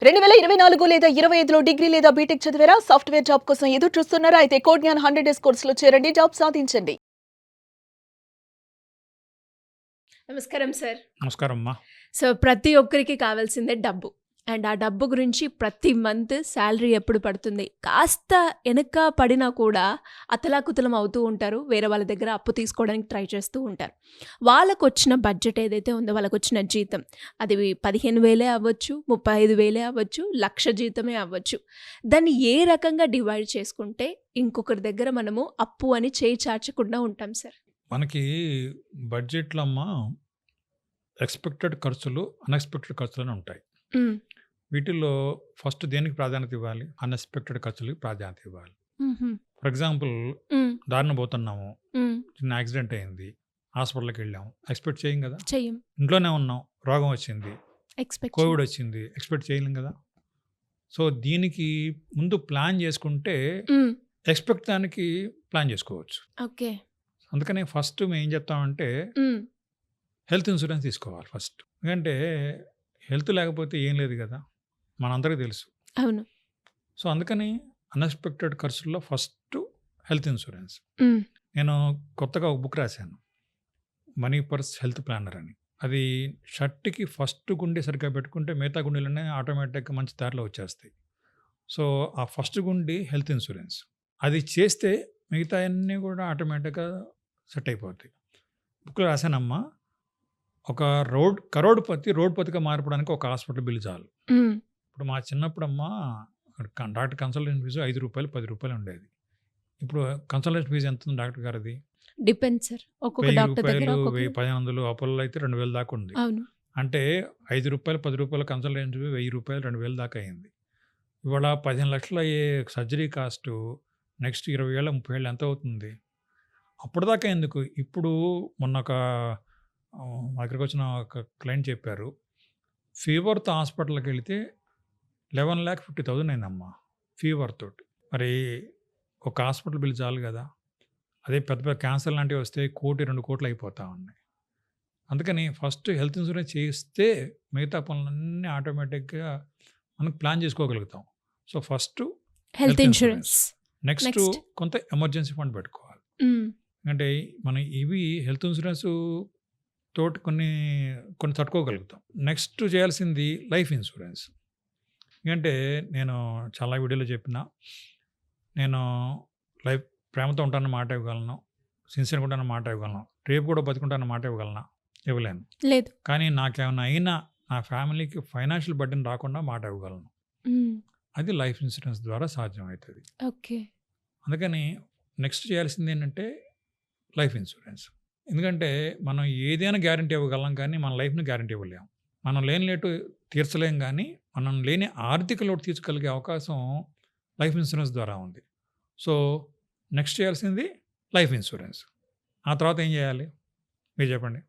2024 లేదా 25లో డిగ్రీ లేదా బీటెక్ చదివారా? సాఫ్ట్‌వేర్ జాబ్ కోసం ఎదురు చూస్తున్నారా? అయితే కోడ్ జ్ఞాన్ 100 డేస్ కోర్సులో చేరండి. జాబ్ సాధించండి. నమస్కారం సార్. నమస్కారం అమ్మా. సో, ప్రతి ఒక్కరికి కావాల్సిందే డబ్బు. అండ్ ఆ డబ్బు గురించి ప్రతి మంత్ శాలరీ ఎప్పుడు పడుతుంది, కాస్త వెనక పడినా కూడా అతలాకుతలం అవుతూ ఉంటారు. వేరే వాళ్ళ దగ్గర అప్పు తీసుకోవడానికి ట్రై చేస్తూ ఉంటారు. వాళ్ళకొచ్చిన బడ్జెట్ ఏదైతే ఉందో, వాళ్ళకొచ్చిన జీతం అది 15,000 అవ్వచ్చు, 35,000 అవ్వచ్చు, 1,00,000 జీతమే అవ్వచ్చు. దాన్ని ఏ రకంగా డివైడ్ చేసుకుంటే ఇంకొకరి దగ్గర మనము అప్పు అని చేయి చాచకుండా ఉంటాం సార్? మనకి బడ్జెట్లో అమ్మా ఎక్స్పెక్టెడ్ ఖర్చులు, అన్ఎక్స్పెక్టెడ్ ఖర్చులు అని ఉంటాయి. హ్మ్. వీటిల్లో ఫస్ట్ దేనికి ప్రాధాన్యత ఇవ్వాలి? అన్ఎక్స్పెక్టెడ్ ఖర్చులకి ప్రాధాన్యత ఇవ్వాలి. హుహు. ఫర్ ఎగ్జాంపుల్, హ్మ్. దారిన పోతున్నాము, హ్మ్. చిన్న యాక్సిడెంట్ అయింది, హాస్పిటల్కి వెళ్ళాము, ఎక్స్పెక్ట్ చేయం కదా. చెయ్యం. ఇంట్లోనే ఉన్నాం, రోగం వచ్చింది, ఎక్స్‌పెక్ట్ కోవిడ్ వచ్చింది, ఎక్స్పెక్ట్ చేయలేం కదా. సో దీనికి ముందు ప్లాన్ చేసుకుంటే హ్మ్. ఎక్స్పెక్ట్ దానికి ప్లాన్ చేసుకోవచ్చు. ఓకే. అందుకని ఫస్ట్ మేము ఏం చెప్తామంటే హ్మ్. హెల్త్ ఇన్సూరెన్స్ తీసుకోవాలి ఫస్ట్. ఎందుకంటే హెల్త్ లేకపోతే ఏం లేదు కదా, మనందరికీ తెలుసు. అవును. సో అందుకని అన్ఎక్స్పెక్టెడ్ ఖర్చుల్లో ఫస్ట్ హెల్త్ ఇన్సూరెన్స్. హ్మ్. నేను కొత్తగా ఒక బుక్ రాశాను, మనీ పర్స్ హెల్త్ ప్లానర్ అని. అది షర్ట్కి ఫస్ట్ గుండె సరిగ్గా పెట్టుకుంటే మిగతా గుండెలనే ఆటోమేటిక్గా మంచి దారిలో వచ్చేస్తాయి. సో ఆ ఫస్ట్ గుండె హెల్త్ ఇన్సూరెన్స్, అది చేస్తే మిగతా అన్నీ కూడా ఆటోమేటిక్గా సెట్ అయిపోతాయి. బుక్లో రాశానమ్మా, ఒక రోడ్పతిగా మారిపోవడానికి ఒక హాస్పిటల్ బిల్ చాలు. హ్మ్. ఇప్పుడు మా చిన్నప్పుడమ్మా డాక్టర్ కన్సల్టేషన్ ఫీజు ₹5, ₹10 ఉండేది. ఇప్పుడు కన్సల్టేషన్ ఫీజు ఎంత ఉంది డాక్టర్ గారిది? Depends sir. ఒక్కొక్క ₹1000, డాక్టర్ దగ్గర ఒక్కొక్క 1500, అపోలో అయితే 2000 దాకా ఉంది. అవును. అంటే ₹5, ₹10 కన్సల్టేషన్ ఫీ ₹1000, 2000 దాకా అయింది. ఇవాళ 15 లక్షలు అయ్యే సర్జరీ కాస్ట్ నెక్స్ట్ 20 ఏళ్ళ 30 ఏళ్ళు ఎంత అవుతుంది? అప్పటిదాకా ఎందుకు, ఇప్పుడు మొన్న ఒక మా దగ్గరికి వచ్చిన ఒక క్లయింట్ చెప్పారు, ఫీవర్తో హాస్పిటల్కి వెళితే 11,50,000 అయిందమ్మా ఫీవర్ తోటి. మరి ఒక హాస్పిటల్ బిల్ చాలు కదా. అదే పెద్ద పెద్ద క్యాన్సర్ లాంటివి వస్తే 1,00,00,000, 2,00,00,000 అయిపోతా ఉన్నాయి. అందుకని ఫస్ట్ హెల్త్ ఇన్సూరెన్స్ చేయిస్తే మిగతా పనులన్నీ ఆటోమేటిక్గా మనం ప్లాన్ చేసుకోగలుగుతాం. So first health insurance. Next next కొంత ఎమర్జెన్సీ ఫండ్ పెట్టుకోవాలి. హ్మ్. అంటే మనం ఇవి హెల్త్ ఇన్సూరెన్స్ తోటి కొన్ని తట్టుకోగలుగుతాం. నెక్స్ట్ చేయాల్సింది లైఫ్ ఇన్సూరెన్స్. ఎందుకంటే నేను చాలా వీడియోలో చెప్పిన, నేను లైఫ్ ప్రేమతో ఉంటానన్న మాట ఇవ్వగలను, సిన్సియర్గా ఉంటానన్న మాట ఇవ్వగలను, రేపు కూడా బతుకుంటానన్న మాట ఇవ్వగలనా? ఇవ్వలేను. లేదు. కానీ నాకేమైనా అయినా నా ఫ్యామిలీకి ఫైనాన్షియల్ బర్డెన్ రాకుండా మాట ఇవ్వగలను. హ్మ్. అది లైఫ్ ఇన్సూరెన్స్ ద్వారా సాధ్యమవుతుంది. ఓకే. అందుకని నెక్స్ట్ చేయాల్సింది ఏంటంటే లైఫ్ ఇన్సూరెన్స్. ఎందుకంటే మనం ఏదైనా గ్యారంటీ ఇవ్వగలం, కానీ మన లైఫ్ని గ్యారంటీ ఇవ్వలేము. మనం లేని లోటు తీర్చలేం, కానీ మనం లేని ఆర్థిక లోటు తీర్చగలిగే అవకాశం లైఫ్ ఇన్సూరెన్స్ ద్వారా ఉంది. సో నెక్స్ట్ చేయాల్సింది లైఫ్ ఇన్సూరెన్స్. ఆ తర్వాత ఏం చేయాలి మీరు చెప్పండి?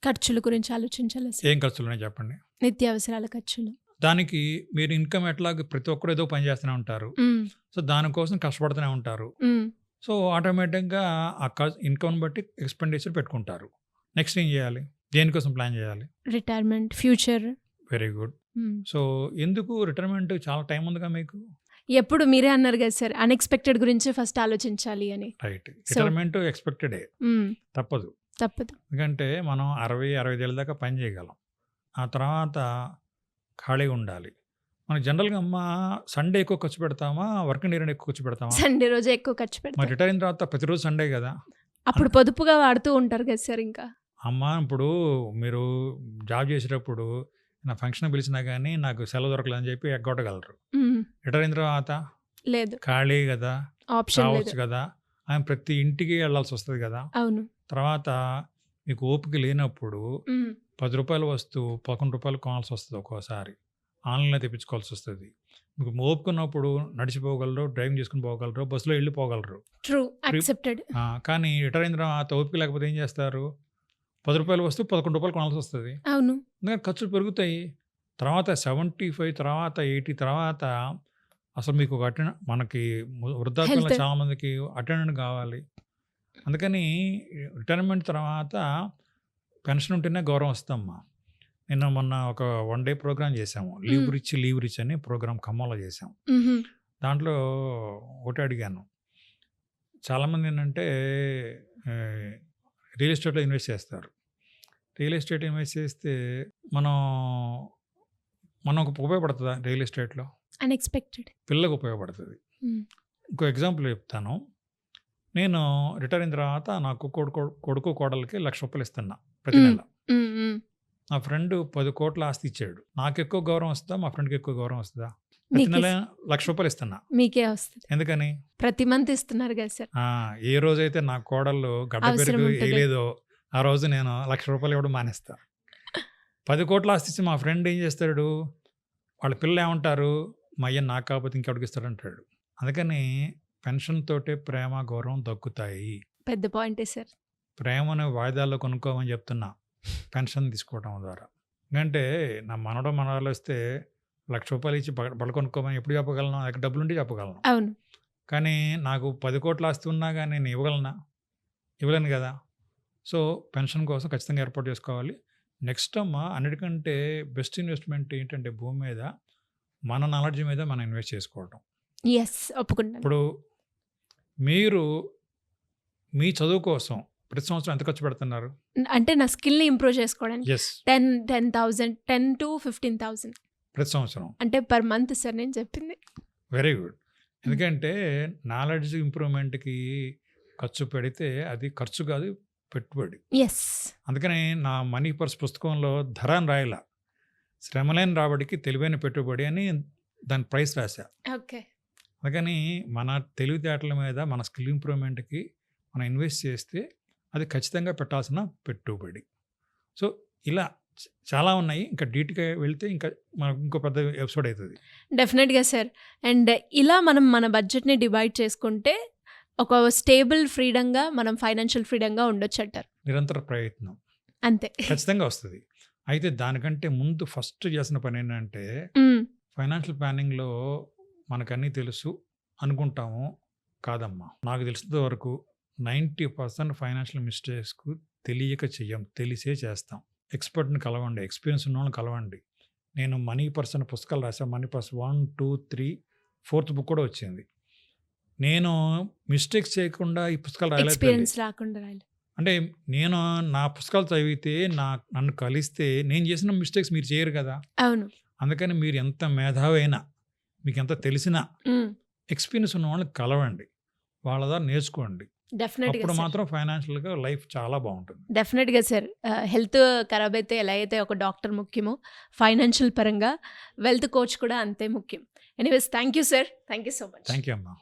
ఖర్చుల గురించి ఆలోచించాలి సార్. ఏం ఖర్చులు ఉన్నాయి చెప్పండి? నిత్యావసరాల ఖర్చులు. దానికి మీరు ఇన్కమ్ ఎట్లాగ ప్రతి ఒక్కరు ఏదో పని చేస్తూనే ఉంటారు. హ్మ్. సో దానికోసం కష్టపడుతూనే ఉంటారు. హ్మ్. సో ఆటోమేటిక్గా ఆ ఇన్కమ్ బట్టి ఎక్స్పెండిచర్ పెట్టుకుంటారు. నెక్స్ట్ ఏం చేయాలి? దేనికోసం ప్లాన్ చేయాలి? Retirement, future. Very good. హ్మ్. సో ఎందుకు రిటైర్మెంట్, చాలా టైం ఉందిగా మీకు. ఎప్పుడు మీరే అన్నారు కదా సార్, అన్‌ఎక్స్‌పెక్టెడ్ గురించి ఫస్ట్ ఆలోచించాలి అని. రైట్. రిటైర్మెంట్ ఎక్స్పెక్టెడే, హ్మ్. తప్పదు. తప్పదు. ఎందుకంటే మనం 60-65 ఏళ్ళ దాకా పని చేయగలం. ఆ తర్వాత ఖాళీగా ఉండాలి. మనం జనరల్గా అమ్మ సండే ఎక్కువ ఖర్చు పెడతామా, వర్కింగ్ డే ఎక్కువ ఖర్చు పెడతామా? సండే రోజే ఎక్కువ ఖర్చు మరి పెడతారు. రిటైర్ అయిన తర్వాత ప్రతిరోజు సండే కదా. అప్పుడు పొదుపుగా వాడుతూ ఉంటారు కదా సార్ ఇంకా. అమ్మ ఇప్పుడు మీరు జాబ్ చేసేటప్పుడు నా ఫంక్షన్ పిలిచినా కానీ నాకు సెలవు దొరకలేదని చెప్పి ఎగ్గొట్టగలరు. హ్మ్. రిటైర్ అయిన తర్వాత లేదు. ఖాళీ కదా, ఆప్షన్ లేదు. రావచ్చు కదా, ఆయన ప్రతి ఇంటికి వెళ్ళాల్సి వస్తుంది కదా. అవును. తర్వాత మీకు ఓపిక లేనప్పుడు హ్మ్. ₹10 వస్తువు ₹11 కొనాల్సి వస్తుంది, ఒక్కోసారి ఆన్లైన్లో తెప్పించుకోవాల్సి వస్తుంది. మీకు ఓపిక ఉన్నప్పుడు నడిచిపోగలరు, డ్రైవింగ్ చేసుకుని పోగలరు, బస్సులో వెళ్ళిపోగలరు. ట్రూ. యాక్సెప్టెడ్. కానీ రిటైర్ అయిన తర్వాత ఓపిక లేకపోతే ఏం చేస్తారు? ₹10 వస్తువు ₹11 కొనాల్సి వస్తుంది. అవును. ఎందుకంటే ఖర్చులు పెరుగుతాయి. తర్వాత 75 తర్వాత 80 తర్వాత అసలు మీకు ఒక మనకి వృద్ధాప్యంలో హెల్త్. చాలామందికి అటెండెంట్ కావాలి. అందుకని రిటైర్మెంట్ తర్వాత పెన్షన్ ఉంటేనే గౌరవం వస్తుందమ్మా. నిన్న మొన్న ఒక 1 డే ప్రోగ్రామ్ చేసాము. లీవ్ హ్మ్. రిచ్ అని ప్రోగ్రామ్ ఖమ్మంలో చేసాం. హుహు. దాంట్లో ఒకటే అడిగాను. చాలామంది ఏంటంటే ఆహ్, రియల్ ఎస్టేట్‌లో ఇన్వెస్ట్ చేస్తారు. రియల్ ఎస్టేట్ ఇన్వెస్ట్ చేస్తే మనం మనకు ఉపయోగపడుతదా రియల్ ఎస్టేట్‌లో? అన్‌ఎక్స్‌పెక్టెడ్. పిల్లలకు ఉపయోగపడుతది. హ్మ్. ఇంకో ఎగ్జాంపుల్ చెప్తాను. నేను రిటైర్ అయిన తర్వాత నాకు కొడుకు, కోడలికి రూ. 1,00,000 ఇస్తున్నా ప్రతి హ్మ్. నెల. హ్మ్. హ్మ్. నా ఫ్రెండ్ 10,00,00,000 ఆస్తి ఇచ్చాడు. నాకెక్కువ గౌరవం వస్తదా? మా ఫ్రెండ్‌కి ఎక్కువ గౌరవం వస్తదా? ప్రతి మీకే నెల స్ రూ. 1,00,000 ఇస్తున్నా. మీకే వస్తది. ఎందుకని? ప్రతి మంత్ ఇస్తున్నారు గదా సార్. ఆ! ఏ రోజైతే నా కోడళ్ళు గడ్డ అవసరం పెరుగు ఉంటది. ఎయలేదో, ఆ రోజు నేను రూ. 1,00,000 ఇవ్వడం మానేస్తా. 10,00,00,000 ఆస్తి ఇచ్చి మా ఫ్రెండ్ ఏం చేస్తాడు? వాళ్ళ పిల్లలేమంటారు? మా అయ్య నాకు కాకపోతే ఇంకెవడికి ఇస్తాడంటాడు. అందుకని పెన్షన్ తోటే ప్రేమ, గౌరవం దక్కుతాయి. పెద్ద పాయింటే సార్. ప్రేమను వాయిదాల్లో కొనుక్కోమని చెప్తున్నా. పెన్షన్ తీసుకోవడం ద్వారా. ఎందుకంటే నా మనవడో, మనవరాలొస్తే రూ. 1,00,000 ఇచ్చి బట్టలు కొనుక్కోమని ఎప్పుడు చెప్పగలను? నా దగ్గర డబ్బులుంటే చెప్పగలను. అవును. కానీ నాకు 10,00,00,000 ఆస్తి ఉన్నా గాని నేను ఇవ్వగలనా? ఇవ్వలేను గదా! సో, పెన్షన్ కోసం ఖచ్చితంగా ఏర్పాటు చేసుకోవాలి. నెక్స్ట్ అమ్మా అన్నిటికంటే బెస్ట్ ఇన్వెస్ట్‌మెంట్ ఏంటంటే భూమి మీద మన నాలెడ్జ్ మీద మనం ఇన్వెస్ట్ చేసుకోవటం. యెస్. ఒప్పుకుంటాను. ఇప్పుడు మీరు మీ చదువు కోసం ప్రతి సంవత్సరం ఎంత ఖర్చు పెడుతున్నారు? అంటే నా స్కిల్‌ని ఇంప్రూవ్ చేసుకోవడానికి యెస్. 10,000 10,000-15,000 ప్రతి సంవత్సరం. అంటే పర్ మంత్ సార్ నేను చెప్పింది. Very good. ఎందుకంటే నాలెడ్జ్ ఇంప్రూవ్‌మెంట్‌కి ఖర్చు పెడితే అది ఖర్చు కాదు పెట్టుబడి. యెస్. అందుకని నా మనీ పర్స్ పుస్తకంలో ధర అని రాయలా. శ్రమలేని రాబడికి తెలివైన పెట్టుబడి అని దాని ప్రైస్ రాశా. ఓకే. అందుకని మన తెలివితేటల మీద మన స్కిల్ ఇంప్రూవ్‌మెంట్‌కి మనం ఇన్వెస్ట్ చేస్తే అది ఖచ్చితంగా పెట్టాల్సిన పెట్టుబడి. సో, ఇలా చాలా ఉన్నాయి. ఇంకా డీట్‌గా వెళ్తే ఇంకా మనకు ఇంకో పెద్ద ఎపిసోడ్ అయితది. డెఫినెట్‌గా సార్. అండ్ ఇలా మనం మన బడ్జెట్‌ని డివైడ్ చేసుకుంటే ఒక స్టేబుల్ ఫ్రీడమ్‌గా మనం ఫైనాన్షియల్ ఫ్రీడమ్‌గా ఉండొచ్చంటారు. నిరంతర ప్రయత్నం అంతే. ఖచ్చితంగా వస్తది. అయితే దానికంటే ముందు ఫస్ట్ చేయాల్సిన పనేంటంటే హ్మ్. ఫైనాన్షియల్ ప్లానింగ్‌లో మనకన్నీ తెలుసు అనుకుంటాము. కాదమ్మా. నాకు తెలిసినంత వరకు 90% ఫైనాన్షియల్ మిస్టేక్స్‌కు తెలియక చెయ్యం. తెలిసే చేస్తాం. ఎక్స్‌పర్ట్‌ని కలవండి. ఎక్స్‌పీరియన్స్ ఉన్నోళ్ళని కలవండి. నేను మనీ పర్సన్ పుస్తకాలు రాసా. మనీ పర్సన్ 1, 2, 3 ఫోర్త్ బుక్ కూడా వచ్చింది. నేను మిస్టేక్స్ చేయకుండా ఈ పుస్తకాలు రాయలేదు తల్లి. ఎక్స్‌పీరియన్స్ రాకుండా రాయాలి. అంటే నేను నా పుస్తకాలు చదివితే నన్ను కలిస్తే నేను చేసిన మిస్టేక్స్ మీరు చేయరు కదా! అవును. అందుకని మీరు ఎంత మేధావి అయినా, మీకెంత తెలిసినా హ్మ్. ఎక్స్‌పీరియన్స్ ఉన్న వాళ్ళని కలవండి. వాళ్ళ ద్వారా నేర్చుకోండి. డెఫినెట్‌గా అప్పుడు సార్. మాత్రం ఫైనాన్షియల్‌గా లైఫ్ చాలా బావుంటుంది. డెఫినెట్‌గా సార్. హెల్త్ ఖరాబ్ అయితే ఎలా అయితే ఒక డాక్టర్ ముఖ్యమో, ఫైనాన్షియల్ పరంగా వెల్త్ కోచ్ కూడా అంతే ముఖ్యం. Anyways thank you sir. Thank you so much. Thank you అమ్మా.